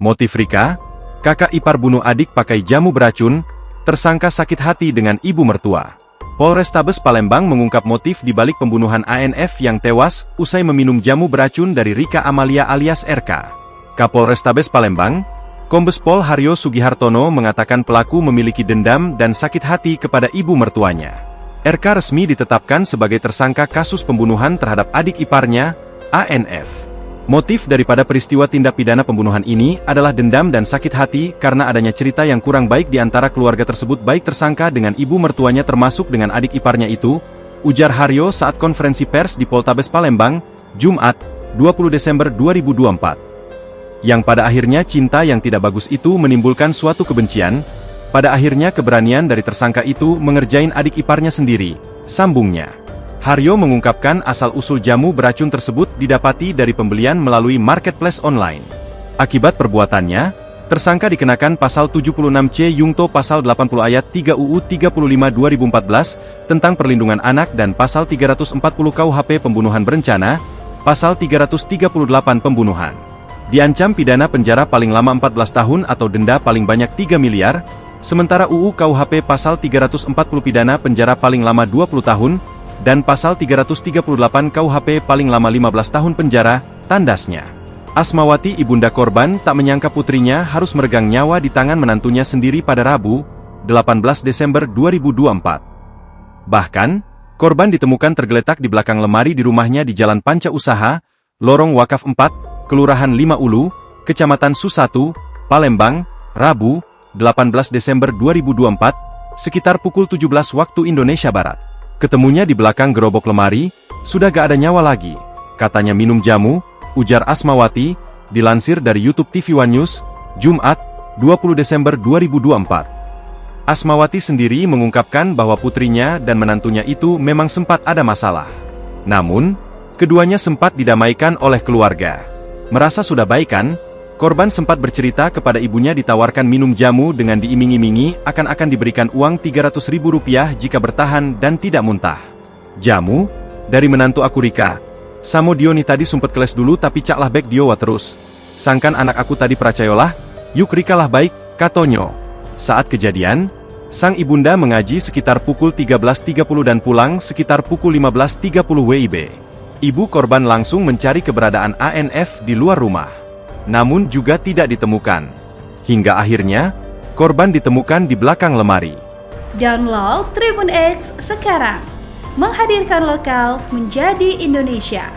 Motif Rika, kakak ipar bunuh adik pakai jamu beracun, tersangka sakit hati dengan ibu mertua. Polrestabes Palembang mengungkap motif di balik pembunuhan ANF yang tewas usai meminum jamu beracun dari Rika Amalia alias RK. Kapolrestabes Palembang, Kombes Pol Haryo Sugihartono mengatakan pelaku memiliki dendam dan sakit hati kepada ibu mertuanya. RK resmi ditetapkan sebagai tersangka kasus pembunuhan terhadap adik iparnya, ANF. Motif daripada peristiwa tindak pidana pembunuhan ini adalah dendam dan sakit hati karena adanya cerita yang kurang baik di antara keluarga tersebut baik tersangka dengan ibu mertuanya termasuk dengan adik iparnya itu, ujar Haryo saat konferensi pers di Poltabes Palembang, Jumat, 20 Desember 2024. Yang pada akhirnya cinta yang tidak bagus itu menimbulkan suatu kebencian, pada akhirnya keberanian dari tersangka itu mengerjain adik iparnya sendiri, sambungnya. Haryo mengungkapkan asal-usul jamu beracun tersebut didapati dari pembelian melalui marketplace online. Akibat perbuatannya, tersangka dikenakan pasal 76C Yungto pasal 80 ayat 3 UU 35 2014 tentang perlindungan anak dan pasal 340 KUHP pembunuhan berencana, pasal 338 pembunuhan. Diancam pidana penjara paling lama 14 tahun atau denda paling banyak 3 miliar, sementara UU KUHP pasal 340 pidana penjara paling lama 20 tahun, dan pasal 338 KUHP paling lama 15 tahun penjara, tandasnya. Asmawati ibunda korban tak menyangka putrinya harus meregang nyawa di tangan menantunya sendiri pada Rabu, 18 Desember 2024. Bahkan, korban ditemukan tergeletak di belakang lemari di rumahnya di Jalan Panca Usaha, Lorong Wakaf 4, Kelurahan 5 Ulu, Kecamatan Susatu, Palembang, Rabu, 18 Desember 2024, sekitar pukul 17 waktu Indonesia Barat. Ketemunya di belakang gerobak lemari, sudah gak ada nyawa lagi. Katanya minum jamu, ujar Asmawati, dilansir dari YouTube TV One News, Jumat, 20 Desember 2024. Asmawati sendiri mengungkapkan bahwa putrinya dan menantunya itu memang sempat ada masalah. Namun, keduanya sempat didamaikan oleh keluarga. Merasa sudah baikan, korban sempat bercerita kepada ibunya ditawarkan minum jamu dengan diiming-imingi akan diberikan uang Rp300.000 jika bertahan dan tidak muntah. Jamu? Dari menantu aku Rika. Samo Dioni tadi sumpet keles dulu tapi caklah bek diowa terus. Sangkan anak aku tadi percayolah, yuk Rika lah baik, katonyo. Saat kejadian, sang ibunda mengaji sekitar pukul 13.30 dan pulang sekitar pukul 15.30 WIB. Ibu korban langsung mencari keberadaan ANF di luar rumah. Namun juga tidak ditemukan. Hingga akhirnya, korban ditemukan di belakang lemari. Download Tribun X sekarang, menghadirkan lokal menjadi Indonesia.